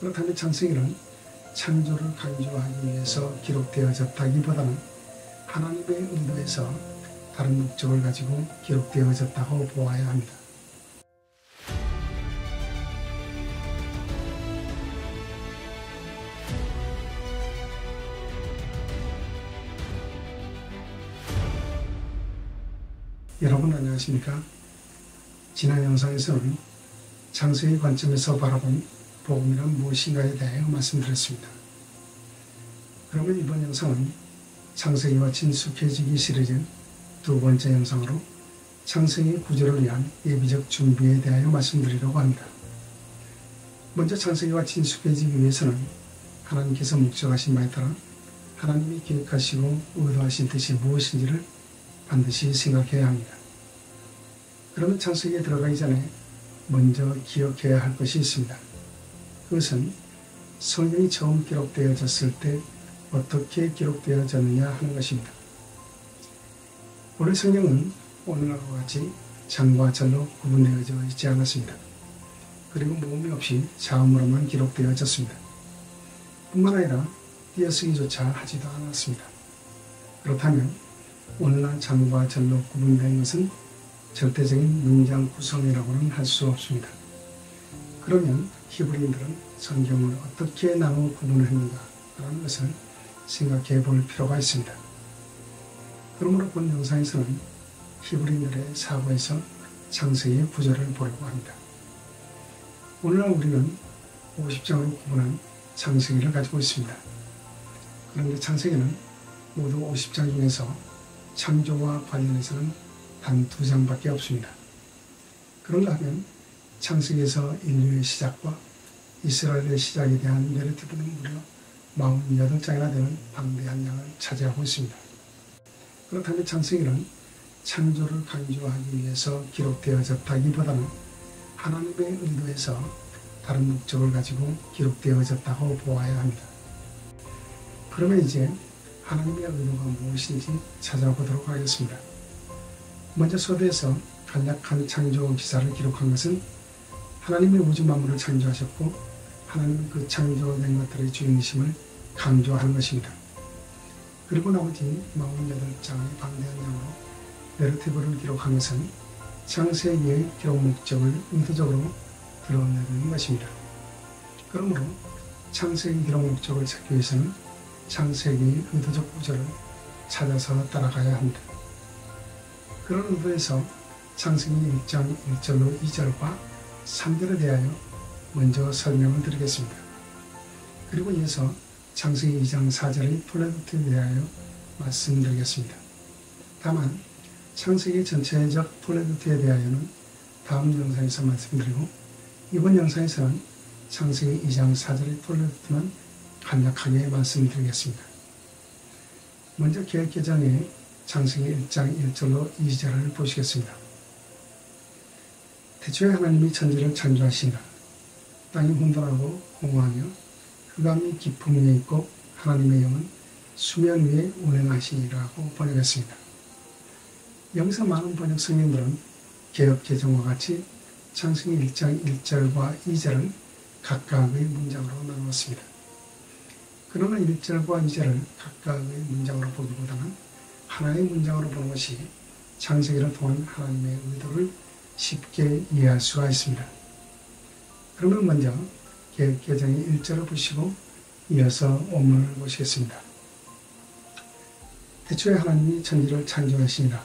그렇다면 창세기는 창조를 강조하기 위해서 기록되어졌다기보다는 하나님의 의도에서 다른 목적을 가지고 기록되어졌다고 보아야 합니다. 여러분 안녕하십니까? 지난 영상에서는 창세기 관점에서 바라본 복음이란 무엇인가에 대해 말씀드렸습니다. 그러면 이번 영상은 창세기와 친숙해지기 시리즈 두 번째 영상으로 창세기 구조를 위한 예비적 준비에 대하여 말씀드리려고 합니다. 먼저 창세기와 친숙해지기 위해서는 하나님께서 목적하신 바에 따라 하나님이 계획하시고 의도하신 뜻이 무엇인지를 반드시 생각해야 합니다. 그러면 창세기에 들어가기 전에 먼저 기억해야 할 것이 있습니다. 그것은 성경이 처음 기록되어졌을 때 어떻게 기록되어졌느냐 하는 것입니다. 원래 성경은 오늘날과 같이 장과 절로 구분되어져 있지 않았습니다. 그리고 모음이 없이 자음으로만 기록되어졌습니다. 뿐만 아니라 띄어쓰기조차 하지도 않았습니다. 그렇다면 오늘날 장과 절로 구분된 것은 절대적인 문장 구성이라고는 할 수 없습니다. 그러면 히브리인들은 성경을 어떻게 나누어 구분했는가 라는 것을 생각해 볼 필요가 있습니다. 그러므로 본 영상에서는 히브리인들의 사고에서 창세기의 구조를 보려고 합니다. 오늘날 우리는 50장으로 구분한 창세기를 가지고 있습니다. 그런데 창세기는 모두 50장 중에서 창조와 관련해서는 단 2장밖에 없습니다. 그런가 하면 창세기에서 인류의 시작과 이스라엘의 시작에 대한 내러티브는 무려 48장이나 되는 방대한 양을 차지하고 있습니다. 그렇다면 창세기는 창조를 강조하기 위해서 기록되어졌다기보다는 하나님의 의도에서 다른 목적을 가지고 기록되어졌다고 보아야 합니다. 그러면 이제 하나님의 의도가 무엇인지 찾아보도록 하겠습니다. 먼저 서두에서 간략한 창조 기사를 기록한 것은 하나님의 우주 만물을 창조하셨고 하나님은 그 창조된 것들의 주인이심을 강조하는 것입니다. 그리고 나머지 48장의 방대한 양으로 내러티브를 기록한 것은 창세기의 기록 목적을 의도적으로 드러내는 것입니다. 그러므로 창세기 기록 목적을 찾기 위해서는 창세기의 의도적 구조를 찾아서 따라가야 합니다. 그런 의도에서 창세기 1장 1절로 2절과 3절에 대하여 먼저 설명을 드리겠습니다. 그리고 이어서 창세기 2장 4절의 플레드트에 대하여 말씀드리겠습니다. 다만 창세기 전체적 플레드트에 대하여는 다음 영상에서 말씀드리고 이번 영상에서는 창세기 2장 4절의 플레드트만 간략하게 말씀드리겠습니다. 먼저 계획개정의 창세기 1장 1절로 2절을 보시겠습니다. 태초에 하나님이 천지를 창조하시니라. 땅이 혼돈하고 공허하며 흑암이 깊음 위에 있고 하나님의 영은 수면 위에 운행하시니라고 번역했습니다. 여기서 많은 번역 성경들은 개역개정과 같이 창세기 1장 1절과 2절을 각각의 문장으로 나누었습니다. 그러나 1절과 2절을 각각의 문장으로 보기보다는 하나의 문장으로 보는 것이 창세기를 통한 하나님의 의도를 쉽게 이해할 수가 있습니다. 그러면 먼저 개역개정의 1절을 보시고 이어서 원문을 보시겠습니다. 태초에 하나님이 천지를 창조하시니라.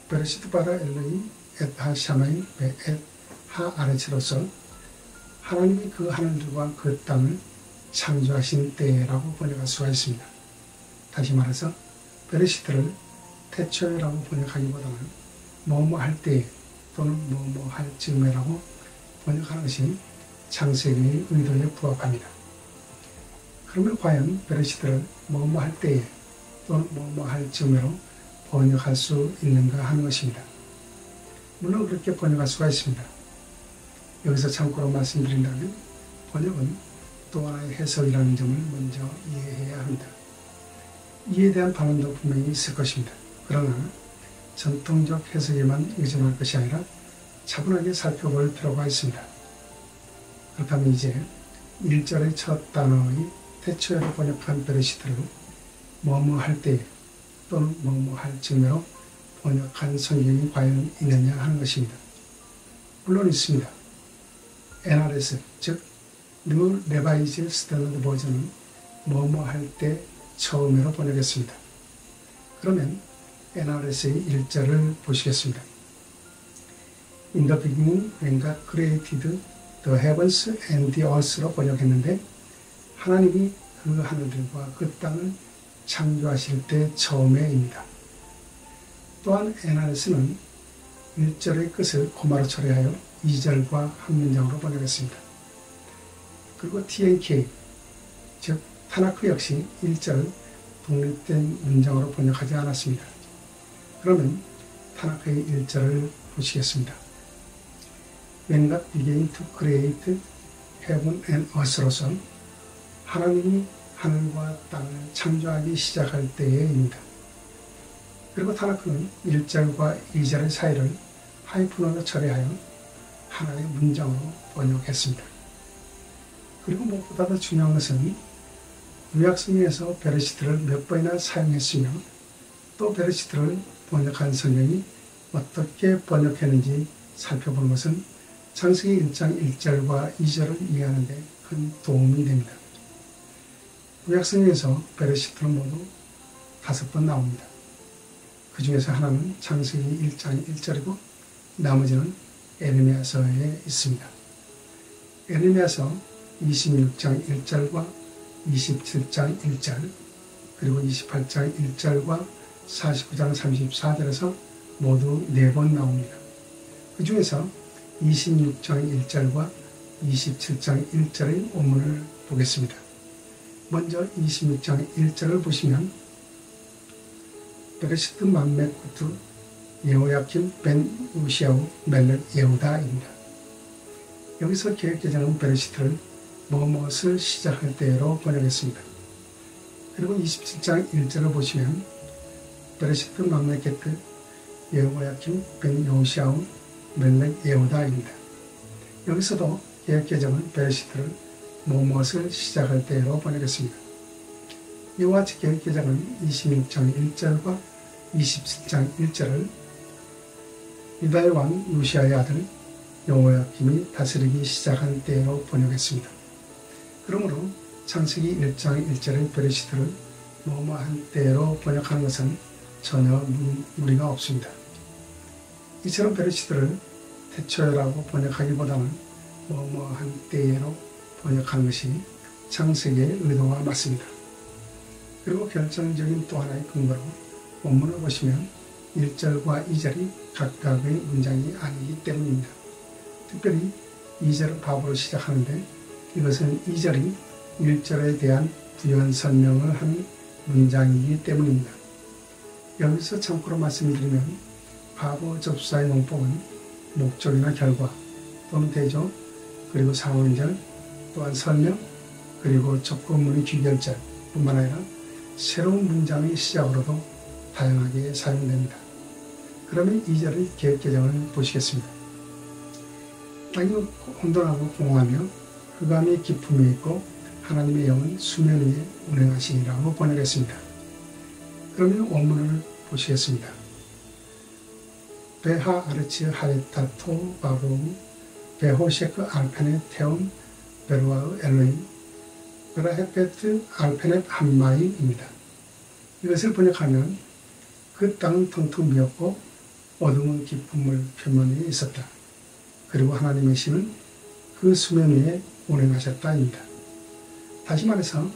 베레시트 바라 엘로이 엣 하 샤마이 베 엣 하 아레츠로서 하나님이 그 하늘들과 그 땅을 창조하신 때라고 번역할 수가 있습니다. 다시 말해서 베레시트를 태초에라고 번역하기보다는 뭐뭐 할 때에 또는 뭐뭐 할 즈음에라고 번역하는 것이 창세기의 의도에 부합합니다. 그러면 과연 베레시트를 뭐뭐 할 때에 또는 뭐뭐 할 즈음에로 번역할 수 있는가 하는 것입니다. 물론 그렇게 번역할 수가 있습니다. 여기서 참고로 말씀드린다면 번역은 또 하나의 해석이라는 점을 먼저 이해해야 합니다. 이에 대한 반론도 분명히 있을 것입니다. 그러나 전통적 해석에만 의존할 것이 아니라 차분하게 살펴볼 필요가 있습니다. 그렇다면 이제 1절의 첫 단어의 태초에로 번역한 베레시트를 뭐뭐 할 때 또는 뭐뭐 할 즈음으로 번역한 성경이 과연 있느냐 하는 것입니다. 물론 있습니다. NRS, 즉 New Revised Standard 버전은 뭐뭐 할 때 처음으로 번역했습니다. 그러면 NRS의 1절을 보시겠습니다. In the beginning, when God created the heavens and the earth로 번역했는데 하나님이 그 하늘들과 그 땅을 창조하실 때 처음에입니다. 또한 NRS는 1절의 끝을 코마로 처리하여 2절과 한 문장으로 번역했습니다. 그리고 TNK, 즉 타나크 역시 1절을 독립된 문장으로 번역하지 않았습니다. 그러면 타나크의 1절을 보시겠습니다. When God began to create heaven and earth로서 하나님이 하늘과 땅을 창조하기 시작할 때에입니다. 그리고 타나크는 1절과 2절의 사이를 하이픈으로 처리하여 하나의 문장으로 번역했습니다. 그리고 무엇보다 더 중요한 것은 구약성경에서 베레시트를 몇 번이나 사용했으며 또 베레시트를 번역한 성경이 어떻게 번역했는지 살펴보는 것은 창세기 1장 1절과 2절을 이해하는 데 큰 도움이 됩니다. 구약성경에서 베레시트는 모두 5번 나옵니다. 그 중에서 하나는 창세기 1장 1절이고 나머지는 에레미야서에 있습니다. 에레미야서 26장 1절과 27장 1절 그리고 28장 1절과 49장 34절에서 모두 4번 나옵니다. 그 중에서 26장 1절과 27장 1절의 원문을 보겠습니다. 먼저 26장 1절을 보시면 베레시트 맘메쿠트 예호야킴 벤 우시아우 멜렉 예후다입니다. 여기서 개역개정은 베레시트를 무엇을 시작할 때로 번역했습니다. 그리고 27장 1절을 보시면 베레시트 맘메케트 예호야킴 벤 요시아우 멜렉 예후다입니다. 여기서도 개역개정은 베레시트를 무엇을 시작할 때로 번역했습니다. 이와 같이 개역개정은 26장 1절과 27장 1절을 유다의 왕 요시아의 아들 여호야김이 다스리기 시작한 때로 번역했습니다. 그러므로 창세기 1장 1절의 베레시트를 뭐뭐한 때로 번역하는 것은 전혀 무리가 없습니다. 이처럼 베레시트를 태초에라고 번역하기보다는 뭐뭐한 때로 번역하는 것이 창세기의 의도와 맞습니다. 그리고 결정적인 또 하나의 근거로 원문을 보시면 1절과 2절이 각각의 문장이 아니기 때문입니다. 특별히 2절은 밥으로 시작하는데 이것은 2절이 1절에 대한 부연 설명을 한 문장이기 때문입니다. 여기서 참고로 말씀드리면 과거 접수사의 농법은 목적이나 결과 또는 대조 그리고 상황절 또한 설명 그리고 조건문의 귀결절 뿐만 아니라 새로운 문장의 시작으로도 다양하게 사용됩니다. 그러면 2절의 개역개정을 보시겠습니다. 땅이 혼돈하고 공허하며 흑암의 깊음이 있고 하나님의 영은 수면 위에 운행하시니라고 번역했습니다. 그러면 원문을 보시겠습니다. 베하 아르치 하레타토 바로우 베호셰크 알페네 테온 베루아우 엘로임 베라헤페트 알페넷 한마이입니다. 이것을 번역하면 그 땅은 텅텅 비었고 어둠은 깊은 물 표면에 있었다. 그리고 하나님의 신은 그 수면 위에 운행하셨다입니다. 다시 말해서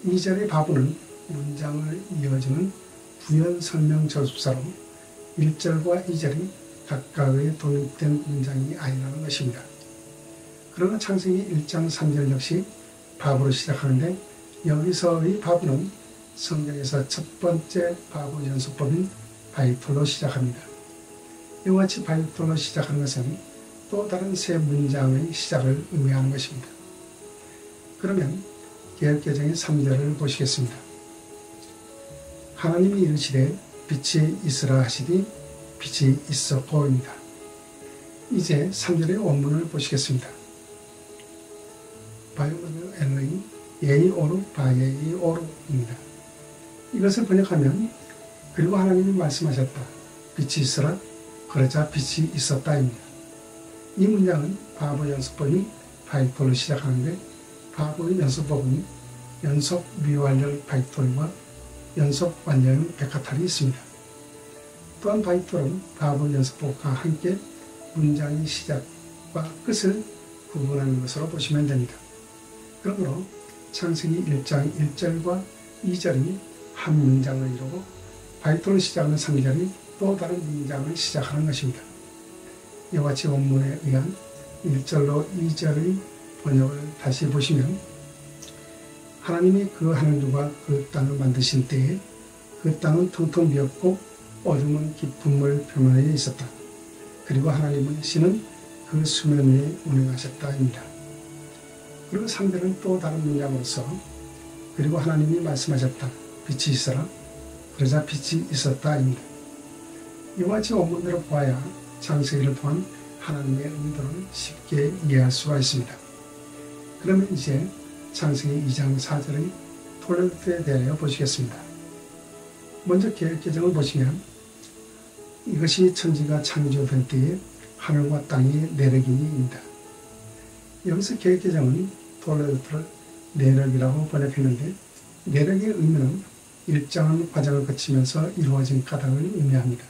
2절의 바보는 문장을 이어주는 부연 설명 저습사로 1절과 2절이 각각의 독립된 문장이 아니라는 것입니다. 그러나 창세기 1장 3절 역시 바보로 시작하는데 여기서의 바보는 성경에서 첫 번째 바보 연습법인 바이톨로 시작합니다. 이와 같이 바이톨로 시작하는 것은 또 다른 새 문장의 시작을 의미하는 것입니다. 그러면 개역개정의 3절을 보시겠습니다. 하나님이 이르시되 빛이 있으라 하시니 빛이 있었고입니다. 이제 3절의 원문을 보시겠습니다. 바이오모델 LA 예이오르 바예이오르입니다. 이것을 번역하면 그리고 하나님이 말씀하셨다. 빛이 있으라. 그러자 빛이 있었다입니다. 이 문장은 바보 연습법인 바이톨로 시작하는데 바보의 연습법은 연속 미완료 바이톨과 연속 완료 백화탈이 있습니다. 또한 바이톨은 바보 연습법과 함께 문장의 시작과 끝을 구분하는 것으로 보시면 됩니다. 그러므로 창세기 1장 1절과 2절이 한 문장을 이루고 바이톨로 시작하는 3절이 또 다른 문장을 시작하는 것입니다. 이와 같이 원문에 의한 1절로 2절의 번역을 다시 보시면 하나님이 그 하늘과 그 땅을 만드신 때에 그 땅은 텅텅 비었고 어둠은 깊은 물 표면에 있었다. 그리고 하나님은 신은 그 수면 위에 운행하셨다입니다. 그리고 3절은 또 다른 문장으로서 그리고 하나님이 말씀하셨다. 빛이 있어라. 그러자 빛이 있었다입니다. 이와 같이 원문대로 보아야 창세기를 통한 하나님의 의도를 쉽게 이해할 수가 있습니다. 그러면 이제 창세기 2장 4절의 톨레도에 대하여 보시겠습니다. 먼저 개역개정을 보시면 이것이 천지가 창조될 때에 하늘과 땅의 내력이니입니다. 여기서 개역개정은 톨레도를 내력이라고 번역했는데 내력의 의미는 일정한 과정을 거치면서 이루어진 까닭을 의미합니다.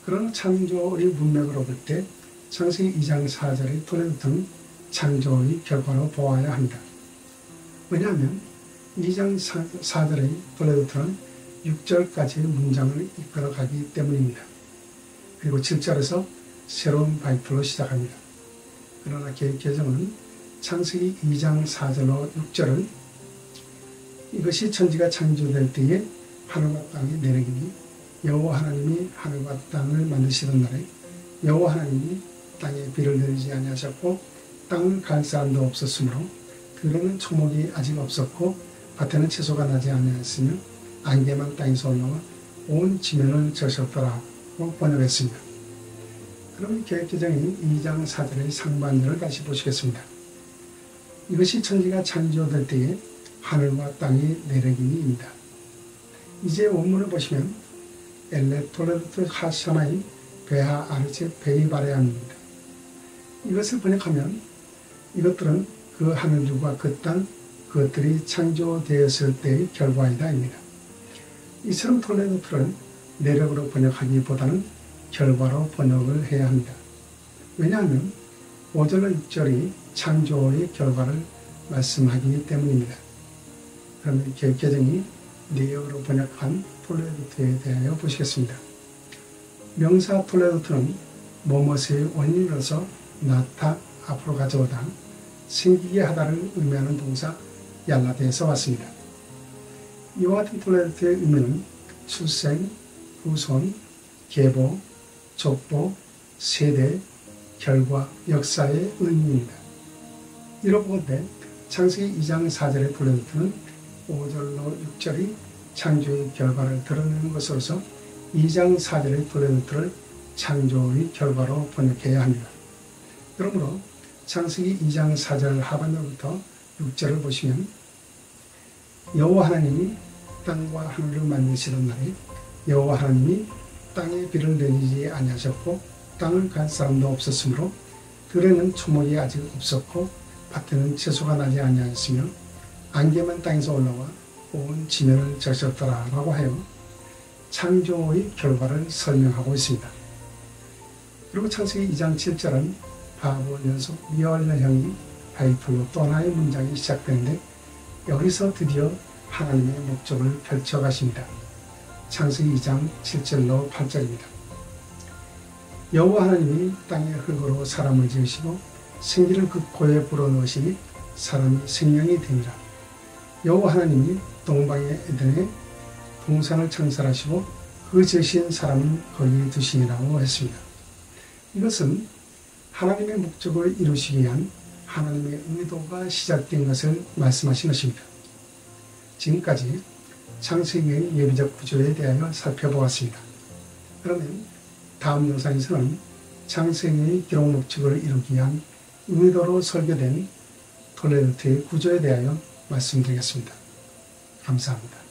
그러나 창조의 문맥으로 볼 때 창세기 2장 4절의 톨레도는 창조의 결과로 보아야 합니다. 왜냐하면 2장 4절의 톨레도는 6절까지의 문장을 이끌어가기 때문입니다. 그리고 7절에서 새로운 바이톨로 시작합니다. 그러나 개역개정은 창세기 2장 4절로 6절은 이것이 천지가 창조될 때에 하늘과 땅의 내력이니 여호와 하나님이 하늘과 땅을 만드시던 날에 여호와 하나님이 땅에 비를 내리지 아니하셨고 땅을 갈 사람도 없었으므로 들에는 초목이 아직 없었고 밭에는 채소가 나지 아니하였으며 안개만 땅에서 올라와 온 지면을 적셨더라고 번역했습니다. 그럼 개역개정이 2장 4절의 상반절을 다시 보시겠습니다. 이것이 천지가 창조될 때에 하늘과 땅의 내력이니입니다. 이제 원문을 보시면 엘레 톨레도 하샤마이 베하 아르체 베이바레암입니다. 이것을 번역하면 이것들은 그 하늘들과 그 땅, 그것들이 창조되었을 때의 결과이다입니다. 이처럼 톨레도를 내력으로 번역하기보다는 결과로 번역을 해야 합니다. 왜냐하면 5절과 6절이 창조의 결과를 말씀하기 때문입니다. 그러면 개역개정이 내역으로 번역한 톨레도에 대하여 보시겠습니다. 명사 톨레도는 뭐뭇의 원인으로서 나타, 앞으로 가져오다, 생기게 하다를 의미하는 동사 얄라데에서 왔습니다. 이와 같은 톨레도의 의미는 출생, 후손, 계보, 족보, 세대, 결과, 역사의 의미입니다. 이로 보건대 창세기 2장 4절의 톨레도는 5절로 6절이 창조의 결과를 드러내는 것으로서 2장 4절의 톨레도를 창조의 결과로 번역해야 합니다. 그러므로 창세기 2장 4절 하반절부터 6절을 보시면 여호와 하나님이 땅과 하늘을 만드시던 날에 여호와 하나님이 땅에 비를 내리지 아니하셨고 땅을 갈 사람도 없었으므로 들에는 초목이 아직 없었고 밭에는 채소가 나지 아니하였으며 안개만 땅에서 올라와 온 지면을 적셨더라 라고 하여 창조의 결과를 설명하고 있습니다. 그리고 창세기 2장 7절은 바보 연속 미완료형이 바이톨로 또 하나의 문장이 시작되는데 여기서 드디어 하나님의 목적을 펼쳐가십니다. 창세기 2장 7절로 8절입니다. 여호와 하나님이 땅의 흙으로 사람을 지으시고 생기를 그 코에 불어넣으시니 사람이 생명이 되니라. 여호와 하나님이 동방의 에덴에 동산을 창설하시고 그 지으신 사람은 거기에 두시니라고 했습니다. 이것은 하나님의 목적을 이루시기 위한 하나님의 의도가 시작된 것을 말씀하신 것입니다. 지금까지 창세기의 예비적 구조에 대하여 살펴보았습니다. 그러면 다음 영상에서는 창세기의 기록 목적을 이루기 위한 의도로 설계된 토레르트의 구조에 대하여 말씀드리겠습니다. 감사합니다.